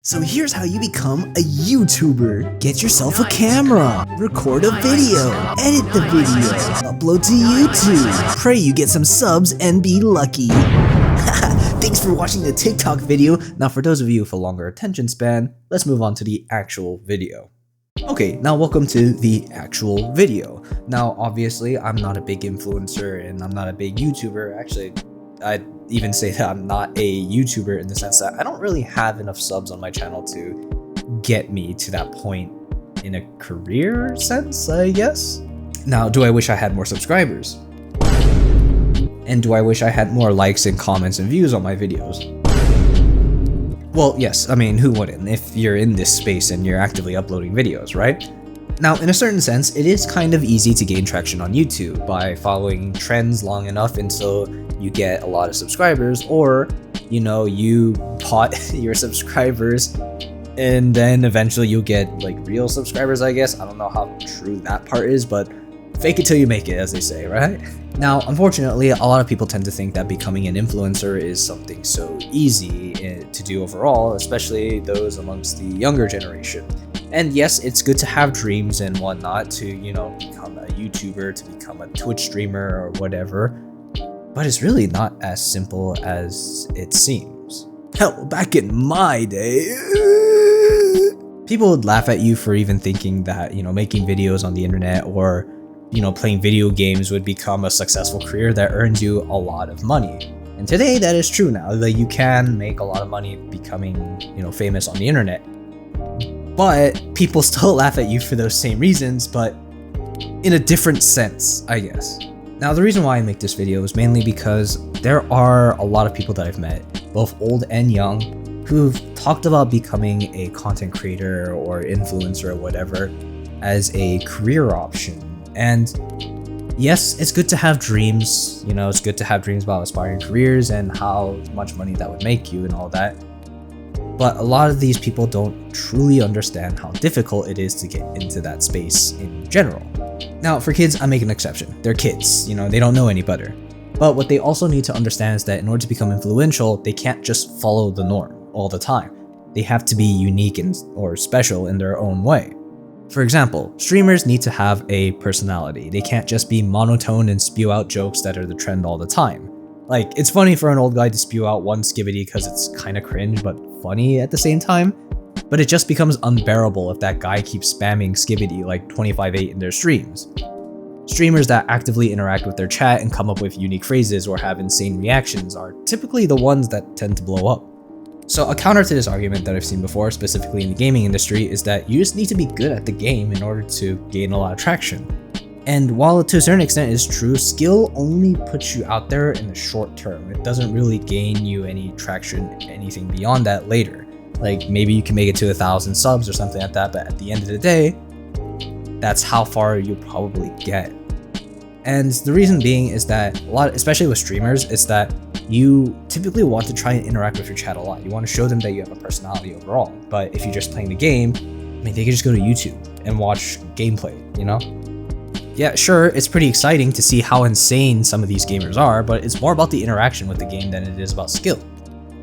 So here's how you become a YouTuber. Get yourself a camera, record a video, edit the video, upload to YouTube. Pray you get some subs and be lucky. Thanks for watching the TikTok video. Now for those of you with a longer attention span, let's move on to the actual video. Okay, now welcome to the actual video. Now obviously I'm not a big influencer and I'm not a big YouTuber. Actually, I'd even say that I'm not a YouTuber in the sense that I don't really have enough subs on my channel to get me to that point in a career sense, I guess. Now, do I wish I had more subscribers? And do I wish I had more likes and comments and views on my videos? Well, yes, I mean, who wouldn't if you're in this space and you're actively uploading videos, right? Now, in a certain sense, it is kind of easy to gain traction on YouTube by following trends long enough until you get a lot of subscribers, or, you know, you pot your subscribers and then eventually you'll get like real subscribers, I guess. I don't know how true that part is, but fake it till you make it, as they say, right? Now, unfortunately, a lot of people tend to think that becoming an influencer is something so easy to do overall, especially those amongst the younger generation. And yes, it's good to have dreams and whatnot to, you know, become a YouTuber, to become a Twitch streamer or whatever, but it's really not as simple as it seems. Hell, back in my day, people would laugh at you for even thinking that, you know, making videos on the internet or, you know, playing video games would become a successful career that earns you a lot of money. And today that is true now, that you can make a lot of money becoming, you know, famous on the internet. But people still laugh at you for those same reasons, but in a different sense, I guess. Now, the reason why I make this video is mainly because there are a lot of people that I've met, both old and young, who've talked about becoming a content creator or influencer or whatever as a career option. And yes, it's good to have dreams, you know, it's good to have dreams about aspiring careers and how much money that would make you and all that. But a lot of these people don't truly understand how difficult it is to get into that space in general. Now, for kids, I make an exception. They're kids, you know, they don't know any better. But what they also need to understand is that in order to become influential, they can't just follow the norm all the time. They have to be unique or special in their own way. For example, streamers need to have a personality. They can't just be monotone and spew out jokes that are the trend all the time. Like, it's funny for an old guy to spew out one skibbity because it's kind of cringe but funny at the same time, but it just becomes unbearable if that guy keeps spamming skibbity like 25/8 in their streams. Streamers that actively interact with their chat and come up with unique phrases or have insane reactions are typically the ones that tend to blow up. So a counter to this argument that I've seen before, specifically in the gaming industry, is that you just need to be good at the game in order to gain a lot of traction. And while to a certain extent is true, skill only puts you out there in the short term. It doesn't really gain you any traction, anything beyond that later. Like, maybe you can make it to 1,000 subs or something like that, but at the end of the day, that's how far you'll probably get. And the reason being is that a lot, especially with streamers, is that you typically want to try and interact with your chat a lot. You want to show them that you have a personality overall. But if you're just playing the game, I mean, they can just go to YouTube and watch gameplay, you know? Yeah, sure, it's pretty exciting to see how insane some of these gamers are, but it's more about the interaction with the game than it is about skill.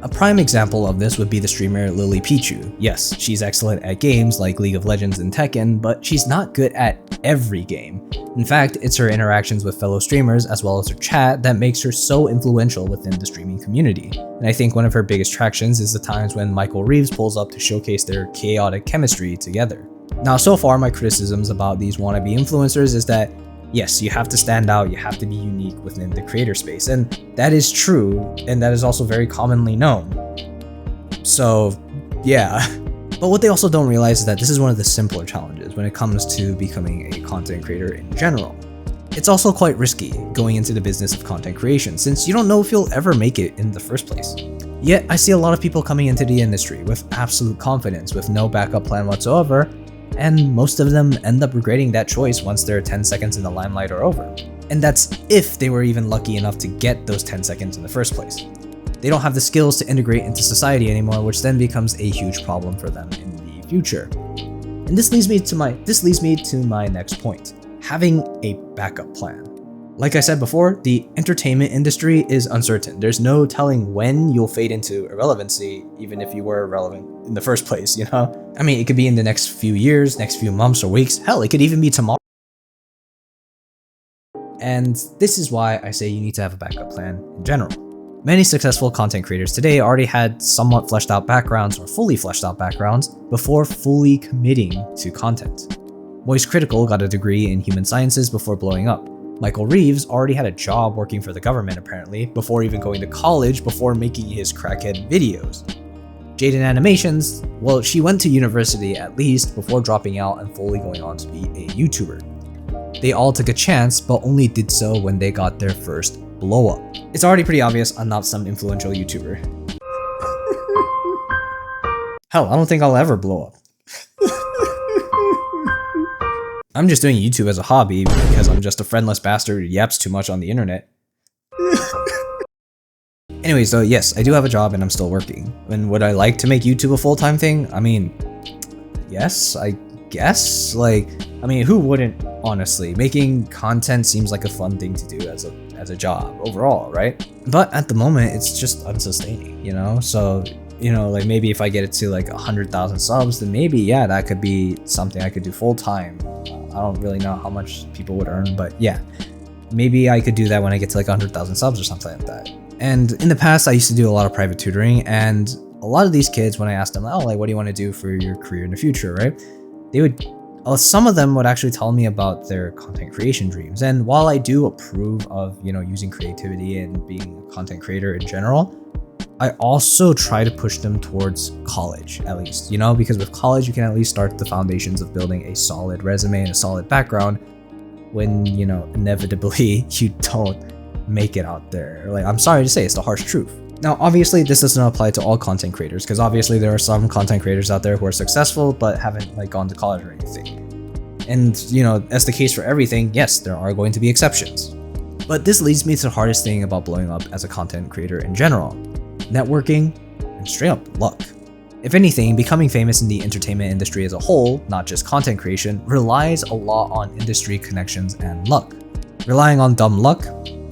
A prime example of this would be the streamer Lily Pichu. Yes, she's excellent at games like League of Legends and Tekken, but she's not good at every game. In fact, it's her interactions with fellow streamers as well as her chat that makes her so influential within the streaming community. And I think one of her biggest attractions is the times when Michael Reeves pulls up to showcase their chaotic chemistry together. Now, so far, my criticisms about these wannabe influencers is that, yes, you have to stand out, you have to be unique within the creator space, and that is true, and that is also very commonly known. So, yeah. But what they also don't realize is that this is one of the simpler challenges when it comes to becoming a content creator in general. It's also quite risky going into the business of content creation, since you don't know if you'll ever make it in the first place. Yet, I see a lot of people coming into the industry with absolute confidence, with no backup plan whatsoever, and most of them end up regretting that choice once their 10 seconds in the limelight are over. And that's if they were even lucky enough to get those 10 seconds in the first place. They don't have the skills to integrate into society anymore, which then becomes a huge problem for them in the future. And this leads me to my next point, having a backup plan. Like I said before, the entertainment industry is uncertain. There's no telling when you'll fade into irrelevancy, even if you were irrelevant in the first place, you know? I mean, it could be in the next few years, next few months or weeks. Hell, it could even be tomorrow. And this is why I say you need to have a backup plan in general. Many successful content creators today already had somewhat fleshed out backgrounds or fully fleshed out backgrounds before fully committing to content. Moist Critical got a degree in human sciences before blowing up. Michael Reeves already had a job working for the government apparently before even going to college before making his crackhead videos. Jaden Animations, well, she went to university at least before dropping out and fully going on to be a YouTuber. They all took a chance, but only did so when they got their first blow up. It's already pretty obvious I'm not some influential YouTuber. Hell, I don't think I'll ever blow up. I'm just doing YouTube as a hobby because I'm just a friendless bastard who yaps too much on the internet. Anyway, so yes, I do have a job and I'm still working. And would I like to make YouTube a full-time thing? I mean, yes, I guess. Like, I mean, who wouldn't, honestly? Making content seems like a fun thing to do as a job overall, right? But at the moment, it's just unsustaining, you know? So, you know, like maybe if I get it to like 100,000 subs, then maybe, yeah, that could be something I could do full-time. I don't really know how much people would earn, but yeah, maybe I could do that when I get to like 100,000 subs or something like that. And in the past, I used to do a lot of private tutoring, and a lot of these kids, when I asked them, oh, like, what do you want to do for your career in the future, right? They would, some of them would actually tell me about their content creation dreams. And while I do approve of, you know, using creativity and being a content creator in general, I also try to push them towards college, at least, you know, because with college, you can at least start the foundations of building a solid resume and a solid background when, you know, inevitably you don't make it out there. Like, I'm sorry to say, it's the harsh truth. Now, obviously, this doesn't apply to all content creators, because obviously there are some content creators out there who are successful but haven't like gone to college or anything. And, you know, as the case for everything, yes, there are going to be exceptions. But this leads me to the hardest thing about blowing up as a content creator in general: networking and straight up luck. If anything, becoming famous in the entertainment industry as a whole, not just content creation, relies a lot on industry connections and luck. Relying on dumb luck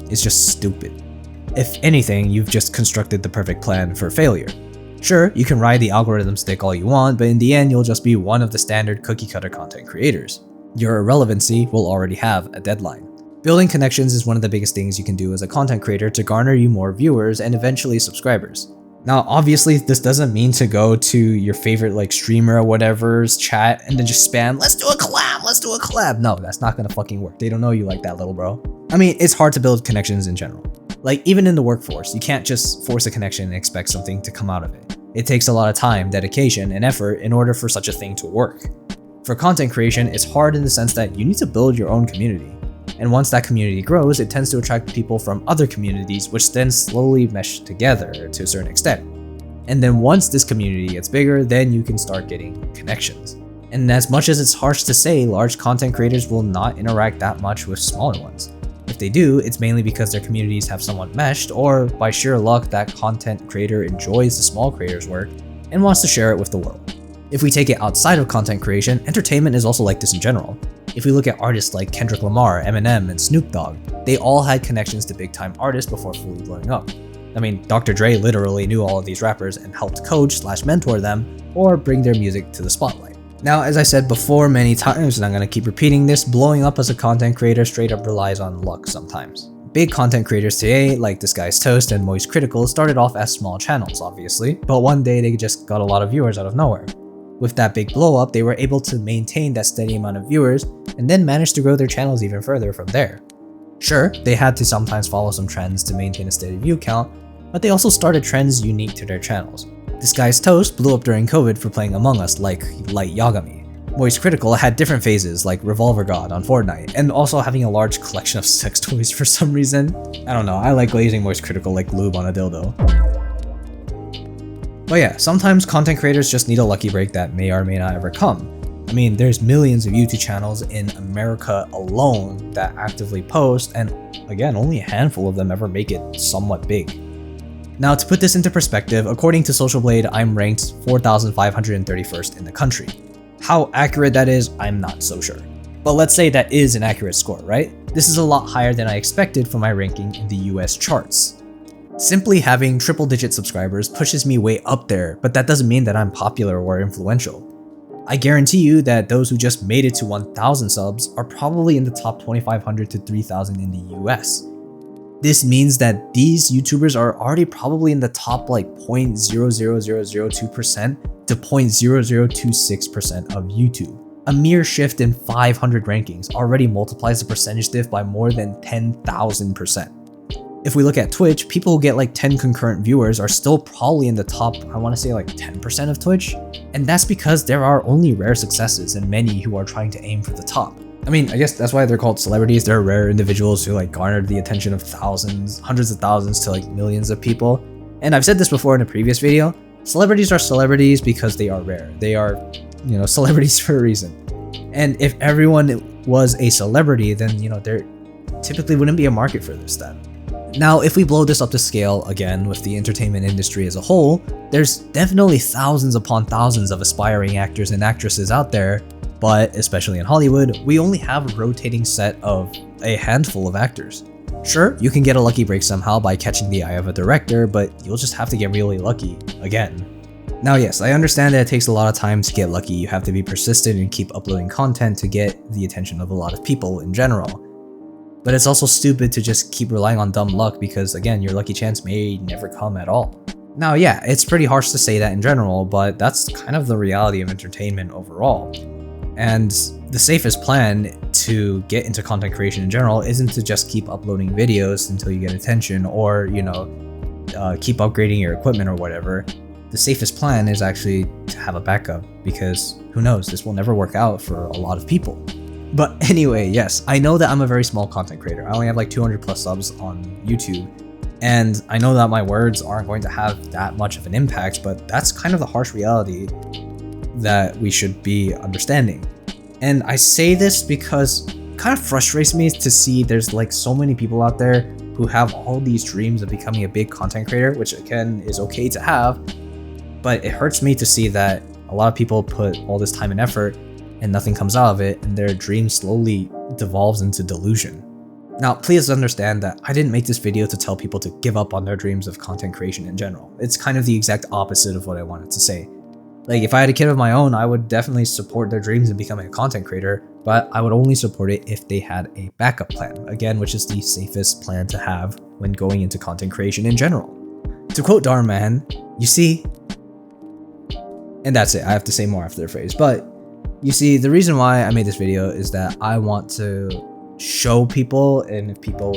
is just stupid. If anything, you've just constructed the perfect plan for failure. Sure, you can ride the algorithm stick all you want, but in the end, you'll just be one of the standard cookie-cutter content creators. Your irrelevancy will already have a deadline. Building connections is one of the biggest things you can do as a content creator to garner you more viewers and eventually subscribers. Now, obviously, this doesn't mean to go to your favorite like streamer or whatever's chat and then just spam, let's do a collab, let's do a collab. No, that's not gonna fucking work. They don't know you like that, little bro. I mean, it's hard to build connections in general. Like, even in the workforce, you can't just force a connection and expect something to come out of it. It takes a lot of time, dedication, and effort in order for such a thing to work. For content creation, it's hard in the sense that you need to build your own community. And once that community grows, it tends to attract people from other communities, which then slowly mesh together to a certain extent. And then once this community gets bigger, then you can start getting connections. And as much as it's harsh to say, large content creators will not interact that much with smaller ones. If they do, it's mainly because their communities have somewhat meshed, or by sheer luck, that content creator enjoys the small creator's work and wants to share it with the world. If we take it outside of content creation, entertainment is also like this in general. If we look at artists like Kendrick Lamar, Eminem, and Snoop Dogg, they all had connections to big-time artists before fully blowing up. I mean, Dr. Dre literally knew all of these rappers and helped coach/mentor them or bring their music to the spotlight. Now, as I said before many times, and I'm gonna keep repeating this, blowing up as a content creator straight up relies on luck sometimes. Big content creators today, like This Guy's Toast and Moist Critical, started off as small channels, obviously, but one day they just got a lot of viewers out of nowhere. With that big blow up, they were able to maintain that steady amount of viewers and then managed to grow their channels even further from there. Sure, they had to sometimes follow some trends to maintain a steady view count, but they also started trends unique to their channels. This Guy's Toast blew up during COVID for playing Among Us like Light Yagami. Moist Critical had different phases like Revolver God on Fortnite, and also having a large collection of sex toys for some reason. I don't know, I like glazing Moist Critical like lube on a dildo. But yeah, sometimes content creators just need a lucky break that may or may not ever come. I mean, there's millions of YouTube channels in America alone that actively post, and again, only a handful of them ever make it somewhat big. Now, to put this into perspective, according to Social Blade, I'm ranked 4,531st in the country. How accurate that is, I'm not so sure. But let's say that is an accurate score, right? This is a lot higher than I expected for my ranking in the US charts. Simply having triple-digit subscribers pushes me way up there, but that doesn't mean that I'm popular or influential. I guarantee you that those who just made it to 1,000 subs are probably in the top 2,500 to 3,000 in the US. This means that these YouTubers are already probably in the top like 0.00002% to 0.0026% of YouTube. A mere shift in 500 rankings already multiplies the percentage diff by more than 10,000%. If we look at Twitch, people who get like 10 concurrent viewers are still probably in the top, I want to say like 10% of Twitch. And that's because there are only rare successes and many who are trying to aim for the top. I mean, I guess that's why they're called celebrities. They're rare individuals who like garnered the attention of thousands, hundreds of thousands to like millions of people. And I've said this before in a previous video, celebrities are celebrities because they are rare. They are, celebrities for a reason. And if everyone was a celebrity, then, there typically wouldn't be a market for this then. Now, if we blow this up to scale again with the entertainment industry as a whole, there's definitely thousands upon thousands of aspiring actors and actresses out there, but especially in Hollywood, we only have a rotating set of a handful of actors. Sure, you can get a lucky break somehow by catching the eye of a director, but you'll just have to get really lucky again. Now yes, I understand that it takes a lot of time to get lucky. You have to be persistent and keep uploading content to get the attention of a lot of people in general. But it's also stupid to just keep relying on dumb luck because, again, your lucky chance may never come at all. Now, yeah, it's pretty harsh to say that in general, but that's kind of the reality of entertainment overall. And the safest plan to get into content creation in general isn't to just keep uploading videos until you get attention or, keep upgrading your equipment or whatever. The safest plan is actually to have a backup because who knows, this will never work out for a lot of people. But anyway, yes, I know that I'm a very small content creator. I only have like 200 plus subs on YouTube. And I know that my words aren't going to have that much of an impact, but that's kind of the harsh reality that we should be understanding. And I say this because it kind of frustrates me to see there's like so many people out there who have all these dreams of becoming a big content creator, which again is okay to have, but it hurts me to see that a lot of people put all this time and effort and nothing comes out of it, and their dream slowly devolves into delusion. Now, please understand that I didn't make this video to tell people to give up on their dreams of content creation in general. It's kind of the exact opposite of what I wanted to say. Like, if I had a kid of my own, I would definitely support their dreams in becoming a content creator, but I would only support it if they had a backup plan, again, which is the safest plan to have when going into content creation in general. To quote Dharma Man, you see, and that's it, I have to say more after the phrase, but you see, the reason why I made this video is that I want to show people, and if people,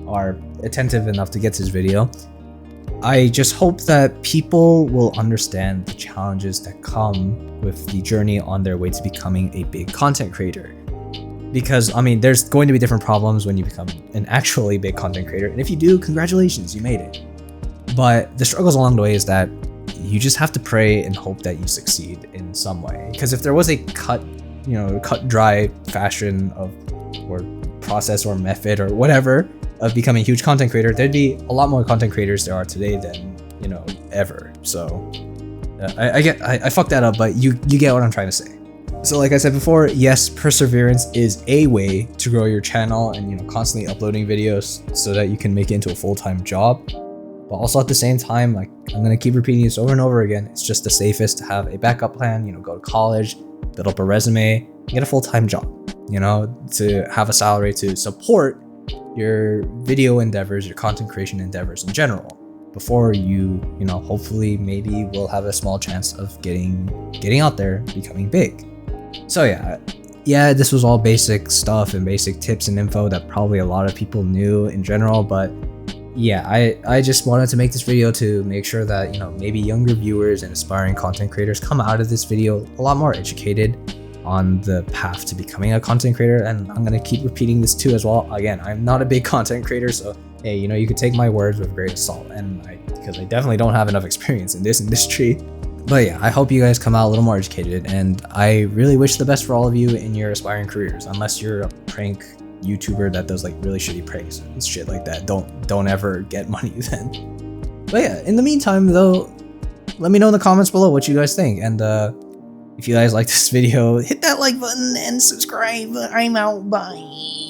are attentive enough to get to this video, I just hope that people will understand the challenges that come with the journey on their way to becoming a big content creator. Because, there's going to be different problems when you become an actually big content creator, and if you do, congratulations, you made it. But the struggles along the way is that you just have to pray and hope that you succeed in some way. Because if there was a cut dry fashion of, or process or method or whatever of becoming a huge content creator, there'd be a lot more content creators there are today than, ever. So I fucked that up, but you get what I'm trying to say. So like I said before, yes, perseverance is a way to grow your channel and, constantly uploading videos so that you can make it into a full-time job. But also at the same time, like, I'm going to keep repeating this over and over again. It's just the safest to have a backup plan, go to college, build up a resume, get a full-time job, to have a salary to support your video endeavors, your content creation endeavors in general, before you, hopefully maybe will have a small chance of getting out there, becoming big. So yeah, this was all basic stuff and basic tips and info that probably a lot of people knew in general, but yeah, I just wanted to make this video to make sure that, maybe younger viewers and aspiring content creators come out of this video a lot more educated on the path to becoming a content creator. And I'm going to keep repeating this too as well. Again, I'm not a big content creator, so hey, you could take my words with a grain of salt, because I definitely don't have enough experience in this industry. But yeah, I hope you guys come out a little more educated, and I really wish the best for all of you in your aspiring careers, unless you're a prank YouTuber that does like really shitty pranks and shit like that. Don't ever get money then. But yeah, in the meantime though, let me know in the comments below what you guys think, and If you guys like this video, hit that like button and subscribe. I'm out. Bye.